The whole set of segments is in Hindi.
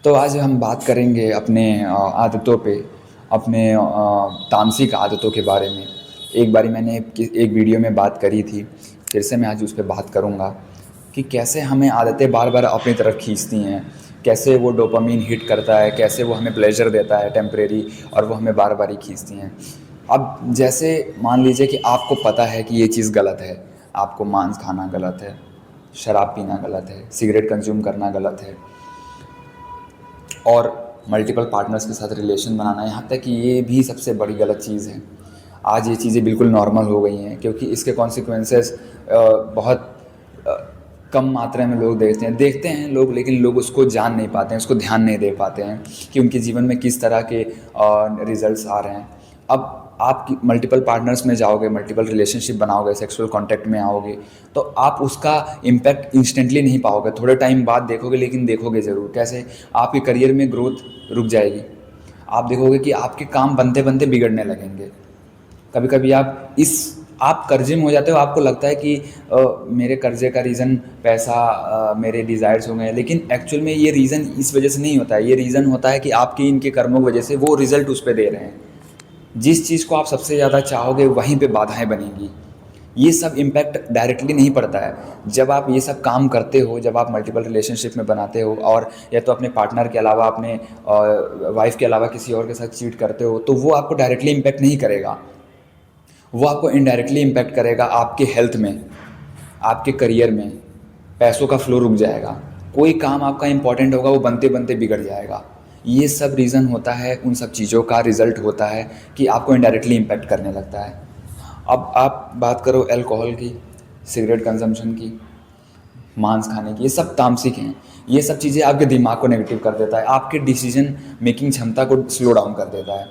तो आज हम बात करेंगे अपने आदतों पे, अपने तामसिक आदतों के बारे में। एक बारी मैंने एक वीडियो में बात करी थी, फिर से मैं आज उस पे बात करूँगा कि कैसे हमें आदतें बार बार अपनी तरफ खींचती हैं, कैसे वो डोपामीन हिट करता है, कैसे वो हमें प्लेजर देता है टेम्परेरी और वो हमें बार बार ही खींचती हैं। अब जैसे मान लीजिए कि आपको पता है कि ये चीज़ गलत है, आपको मांस खाना गलत है, शराब पीना गलत है, सिगरेट कंज्यूम करना गलत है और मल्टीपल पार्टनर्स के साथ रिलेशन बनाना, यहाँ तक कि ये भी सबसे बड़ी गलत चीज़ है। आज ये चीज़ें बिल्कुल नॉर्मल हो गई हैं क्योंकि इसके कॉन्सिक्वेंसेस बहुत अ, कम मात्रा में लोग देखते हैं लोग, लेकिन लोग उसको जान नहीं पाते हैं, उसको ध्यान नहीं दे पाते हैं कि उनके जीवन में किस तरह के रिजल्ट्स आ रहे हैं। अब आप मल्टीपल पार्टनर्स में जाओगे, मल्टीपल रिलेशनशिप बनाओगे, सेक्सुअल कांटेक्ट में आओगे, तो आप उसका इम्पैक्ट इंस्टेंटली नहीं पाओगे, थोड़े टाइम बाद देखोगे, लेकिन देखोगे ज़रूर। कैसे? आपके करियर में ग्रोथ रुक जाएगी, आप देखोगे कि आपके काम बनते बनते बिगड़ने लगेंगे। कभी कभी आप कर्जे में हो जाते हो, आपको लगता है कि मेरे कर्जे का रीज़न पैसा, मेरे डिज़ायर्स हो गए, लेकिन एक्चुअल में ये रीज़न इस वजह से नहीं होता है। ये रीज़न होता है कि आपकी इनके कर्मों की वजह से वो रिज़ल्ट उस पर दे रहे हैं। जिस चीज़ को आप सबसे ज़्यादा चाहोगे वहीं पे बाधाएं बनेंगी। ये सब इम्पैक्ट डायरेक्टली नहीं पड़ता है। जब आप ये सब काम करते हो, जब आप मल्टीपल रिलेशनशिप में बनाते हो और या तो अपने पार्टनर के अलावा, अपने वाइफ के अलावा किसी और के साथ चीट करते हो, तो वो आपको डायरेक्टली इम्पैक्ट नहीं करेगा, वो आपको इनडायरेक्टली इम्पैक्ट करेगा आपके हेल्थ में, आपके करियर में। पैसों का फ्लो रुक जाएगा, कोई काम आपका इंपॉर्टेंट होगा वो बनते बनते बिगड़ जाएगा। ये सब रीज़न होता है, उन सब चीज़ों का रिज़ल्ट होता है कि आपको इनडायरेक्टली इम्पैक्ट करने लगता है। अब आप बात करो अल्कोहल की, सिगरेट कंजम्पशन की, मांस खाने की, ये सब तामसिक हैं। ये सब चीज़ें आपके दिमाग को नेगेटिव कर देता है, आपके डिसीजन मेकिंग क्षमता को स्लो डाउन कर देता है।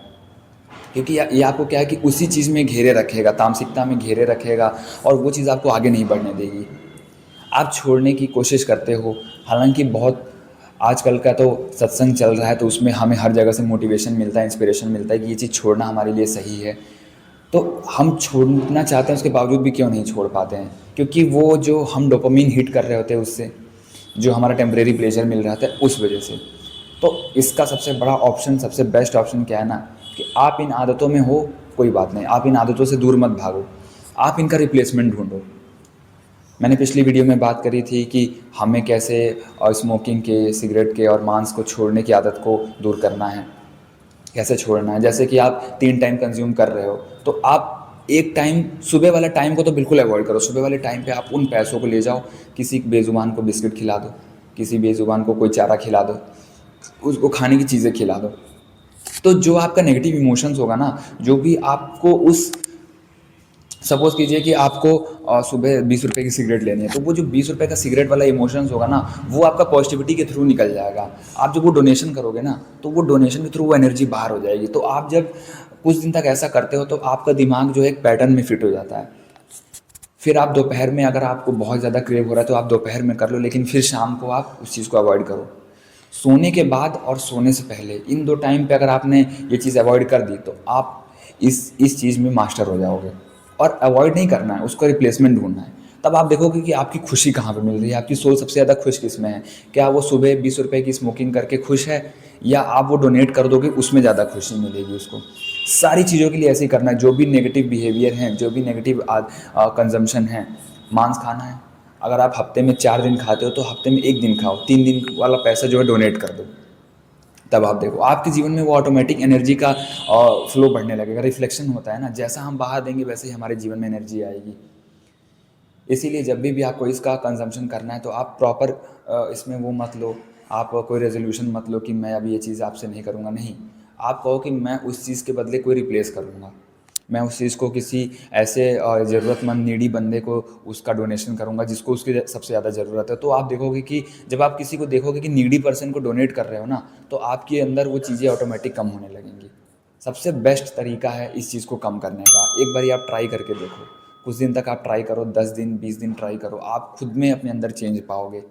क्योंकि ये आपको क्या है कि उसी चीज़ में घेरे रखेगा, तामसिकता में घेरे रखेगा और वो चीज़ आपको आगे नहीं बढ़ने देगी। आप छोड़ने की कोशिश करते हो, हालांकि बहुत आजकल का तो सत्संग चल रहा है, तो उसमें हमें हर जगह से मोटिवेशन मिलता है, इंस्पिरेशन मिलता है कि ये चीज़ छोड़ना हमारे लिए सही है। तो हम छोड़ना चाहते हैं, उसके बावजूद भी क्यों नहीं छोड़ पाते हैं? क्योंकि वो जो हम डोपामीन हिट कर रहे होते हैं, उससे जो हमारा टेम्परेरी प्लेजर मिल रहा था उस वजह से। तो इसका सबसे बड़ा ऑप्शन, सबसे बेस्ट ऑप्शन क्या है ना, कि आप इन आदतों में हो, कोई बात नहीं, आप इन आदतों से दूर मत भागो, आप इनका रिप्लेसमेंट ढूंढो। मैंने पिछली वीडियो में बात करी थी कि हमें कैसे स्मोकिंग के, सिगरेट के और मांस को छोड़ने की आदत को दूर करना है, कैसे छोड़ना है। जैसे कि आप 3 टाइम कंज्यूम कर रहे हो, तो आप एक टाइम, सुबह वाले टाइम को तो बिल्कुल अवॉइड करो। सुबह वाले टाइम पे आप उन पैसों को ले जाओ, किसी बेज़ुबान को बिस्किट खिला दो, किसी बेज़ुबान को कोई चारा खिला दो, उसको खाने की चीज़ें खिला दो। तो जो आपका नेगेटिव इमोशंस होगा ना, जो भी आपको उस, सपोज़ कीजिए कि आपको सुबह 20 रुपये की सिगरेट लेनी है, तो वो जो 20 रुपये का सिगरेट वाला इमोशंस होगा ना, वो आपका पॉजिटिविटी के थ्रू निकल जाएगा। आप जब वो डोनेशन करोगे ना, तो वो डोनेशन के थ्रू वो एनर्जी बाहर हो जाएगी। तो आप जब कुछ दिन तक ऐसा करते हो, तो आपका दिमाग जो है एक पैटर्न में फिट हो जाता है। फिर आप दोपहर में, अगर आपको बहुत ज़्यादा क्रेव हो रहा है तो आप दोपहर में कर लो, लेकिन फिर शाम को आप उस चीज़ को अवॉइड करो। सोने के बाद और सोने से पहले, इन 2 टाइम पे अगर आपने ये चीज़ अवॉइड कर दी, तो आप इस चीज़ में मास्टर हो जाओगे। और अवॉइड नहीं करना है, उसका रिप्लेसमेंट ढूंढना है। तब आप देखोगे कि आपकी खुशी कहाँ पे मिल रही है, आपकी सोल सबसे ज़्यादा खुश किस में है। क्या वो सुबह 20 रुपये की स्मोकिंग करके खुश है, या आप वो डोनेट कर दोगे, उसमें ज़्यादा खुशी मिलेगी उसको। सारी चीज़ों के लिए ऐसे ही करना है। जो भी नेगेटिव बिहेवियर हैं, जो भी नेगेटिव कंजम्पशन है, मांस खाना है, अगर आप हफ्ते में 4 दिन खाते हो, तो हफ्ते में 1 दिन खाओ, 3 दिन वाला पैसा जो है डोनेट कर दो। तब आप देखो आपके जीवन में वो ऑटोमेटिक एनर्जी का फ्लो बढ़ने लगेगा। रिफ्लेक्शन होता है ना, जैसा हम बाहर देंगे वैसे ही हमारे जीवन में एनर्जी आएगी। इसीलिए जब भी आपको इसका कंजम्पशन करना है, तो आप प्रॉपर इसमें वो मत लो, आप कोई रेजोल्यूशन मत लो कि मैं अभी ये चीज़ आपसे नहीं करूँगा। नहीं, आप कहो कि मैं उस चीज़ के बदले कोई रिप्लेस करूँगा, मैं उस चीज़ को किसी ऐसे ज़रूरतमंद नीडी बंदे को उसका डोनेशन करूँगा जिसको उसकी सबसे ज़्यादा ज़रूरत है। तो आप देखोगे कि जब आप किसी को देखोगे कि नीडी पर्सन को डोनेट कर रहे हो ना, तो आपके अंदर वो चीज़ें ऑटोमेटिक कम होने लगेंगी। सबसे बेस्ट तरीका है इस चीज़ को कम करने का। एक बारी आप ट्राई करके देखो, कुछ दिन तक आप ट्राई करो, 10 दिन 20 दिन ट्राई करो, आप खुद में अपने अंदर चेंज पाओगे।